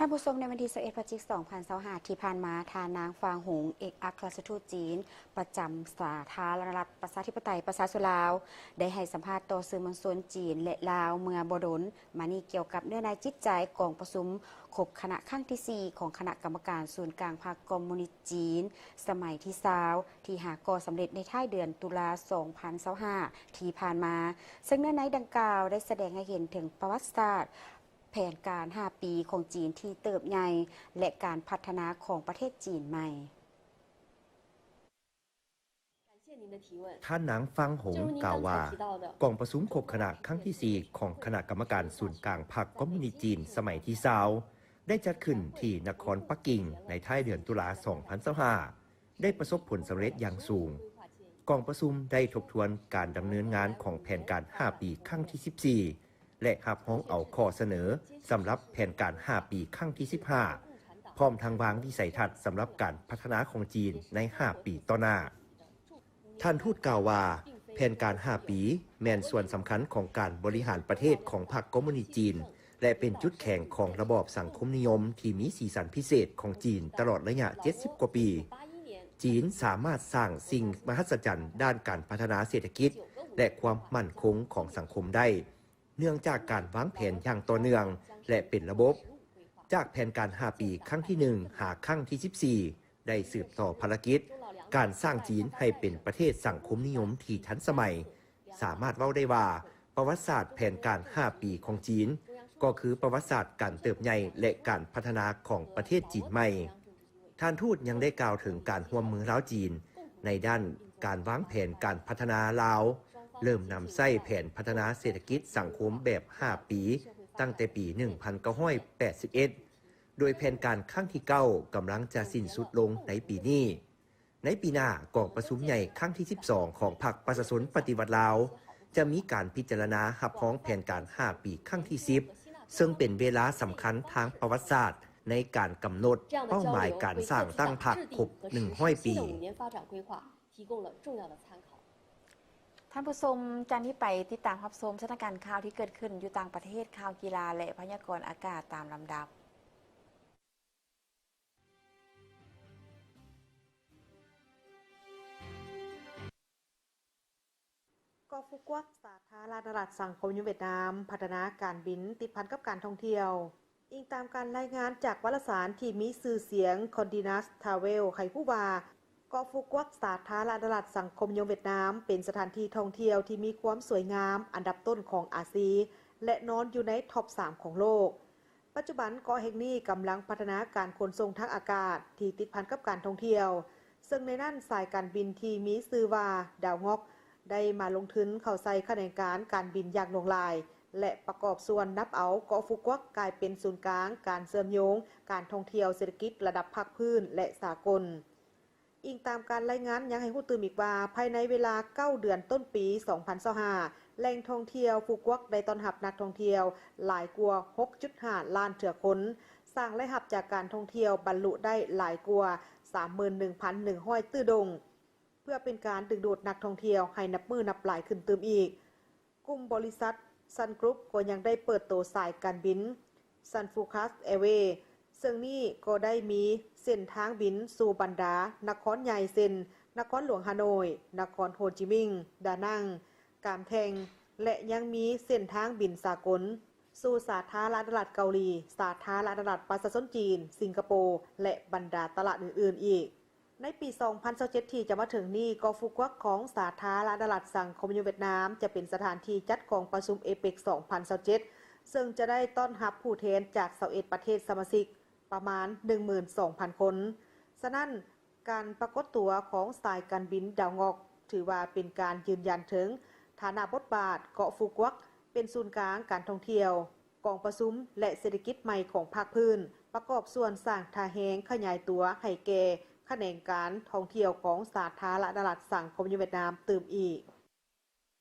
านผู้ชมในวันที่21 พฤศจิกายน 2025 ที่ผ่านมาทานางฟางหงเอกอัครราชทูตจีนประจำสาธารณรัฐประชาธิปไตยประชาชนลาวได้ให้สัมภาษณ์ต่อสื่อมวลชนจีนและลาวเมื่อบ่ดนมานี้เกี่ยวกับเนื้อในจิตใจกองประชุมครบคณะครั้งที่ 4 ของคณะกรรมการศูนย์กลางพรรคคอมมิวนิสต์จีนสมัยที่20ที่หาก่อสำเร็จในท้ายเดือนตุลา 2025 ที่ผ่านมาซึ่งเนื้อในดังกล่าวได้แสดงให้เห็นถึงประวัติศาสตร์แผนการ 5 ปีของจีนที่เติบใหญ่และการพัฒนาของประเทศจีนใหม่ท่านนางฟังหงกล่าวว่ากองประชุมครบคณะครั้งที่ 4 ของคณะกรรมการศูนย์กลางพรรคคอมมิวนิสต์จีนสมัยที่20ได้จัดขึ้นที่นครปักกิ่งในท้ายเดือนตุลา 2025ได้ประสบผลสำเร็จอย่างสูงกองประชุมได้ทบทวนการดำเนินงานของแผนการ 5 ปีครั้งที่ 14และรับห้องเอาข้อเสนอสำหรับแผนการ 5 ปีครั้งที่ 15พร้อมทางวางวิสัยทัศน์สำหรับการพัฒนาของจีนใน 5 ปีต่อหน้าท่านทูตกล่าวว่าแผนการ 5 ปีแม่นส่วนสำคัญของการบริหารประเทศของพรรคคอมมิวนิสต์จีนและเป็นจุดแข็งของระบอบสังคมนิยมที่มีสีสันพิเศษของจีนตลอดระยะ 70 กว่าปีจีนสามารถสร้างสิ่งมหัศจรรย์ด้านการพัฒนาเศรษฐกิจและความมั่นคงของสังคมได้เนื่องจากการวางแผนอย่างต่อเนื่องและเป็นระบบจากแผนการ 5 ปีครั้งที่ 1 หาครั้งที่ 14ได้สืบต่อภารกิจการสร้างจีนให้เป็นประเทศสังคมนิยมที่ทันสมัยสามารถเว้าได้ว่าประวัติศาสตร์แผนการ 5 ปีของจีนก็คือประวัติศาสตร์การเติบใหญ่และการพัฒนาของประเทศจีนใหม่ท่านทูตยังได้กล่าวถึงการร่วมมือลาวจีนในด้านการวางแผนการพัฒนาลาวเริ่มนำใช้แผนพัฒนาเศรษฐกิจสังคมแบบ 5 ปีตั้งแต่ปี 1981 โดยแผนการครั้งที่ 9 กำลังจะสิ้นสุดลงในปีนี้ในปีหน้ากองประชุมใหญ่ครั้งที่ 12 ของพรรคประชาชนปฏิวัติลาวจะมีการพิจารณารับรองแผนการ 5 ปีครั้งที่ 10 ซึ่งเป็นเวลาสำคัญทางประวัติศาสตร์ในการกำหนดเป้าหมายการสร้างตั้งพรรคครบ100 ปีท่านผู้ชมจันที่ไปติดตามรับชมสถานการณ์ข่าวที่เกิดขึ้นอยู่ต่างประเทศข่าวกีฬาและพยากรณ์อากาศตามลำดับกอฟุกวักสาธารณรัฐสังคมเวียดนามพัฒนาการบินติดพันกับการท่องเที่ยวอิงตามการรายงานจากวารสารที่มีชื่อเสียง Continuous Travel ไขผู้ว่าเกาะฟุกวักสาธารณรัฐสังคมเวียดนามเป็นสถานที่ท่องเที่ยวที่มีความสวยงามอันดับต้นของอาเซียนและนอนอยู่ในท็อป 3 ของโลกปัจจุบันเกาะแห่งนี้กำลังพัฒนาการขนส่งทางอากาศที่ติดพันกับการท่องเที่ยวซึ่งในนั้นสายการบินที่มีชื่อว่าดาวงอกได้มาลงทุนเข้าใส่ขบวนการบินอย่างลงลายและประกอบส่วนนับเอาเกาะฟุกวักกลายเป็นศูนย์กลางการเชื่อมโยงการท่องเที่ยวเศรษฐกิจระดับภาคพื้นและสากลอิงตามการรายงานยังให้ผู้ตื่นอีกว่าภายในเวลา9 เดือนต้นปี 2025 แหล่งท่องเที่ยวฟุกวักได้ต้อนรับนักท่องเที่ยวหลายกว่า 6.5 ล้านเถื่อคนสร้างรายรับจากการท่องเที่ยวบรรลุได้หลายกว่า 31,100 ตื้อดงเพื่อเป็นการดึงดูดนักท่องเที่ยวให้นับมือนับหลายขึ้นเติมอีกกลุ่มบริษัทซันกรุ๊ปก็ยังได้เปิดตัวสายการบินซันฟูคัสแอร์เวย์ซึ่งนี่ก็ได้มีเส้นทางบินสู่บรรดานครใหญ่เช่นนครหลวงฮานอยนครโฮจิมินห์ดานังกามแทงและยังมีเส้นทางบินสากลสู่สาธารณรัฐเกาหลีสาธารณรัฐประชาชนจีนสิงคโปร์และบรรดาตลาดอื่นๆอีกในปี 2027 ที่จะมาถึงนี้เกาะฟุกวักของสาธารณรัฐสังคมเวียดนามจะเป็นสถานที่จัดของประชุมเอเปก 2027 ซึ่งจะได้ต้อนรับผู้แทนจาก21 ประเทศสมาชิกประมาณ 12,000 คนฉะนั้นการปรากฏตัวของสายการบินดาวงอกถือว่าเป็นการยืนยันถึงฐานะบทบาทเกาะฟุกวักเป็นศูนย์กลางการท่องเที่ยวกองประชุมและเศรษฐกิจใหม่ของภาคพื้นประกอบส่วนสร้างท่าแหงขยายตัวให้แก่แขนงการท่องเที่ยวของสาธารณรัฐสังคมเวียดนามเติมอีก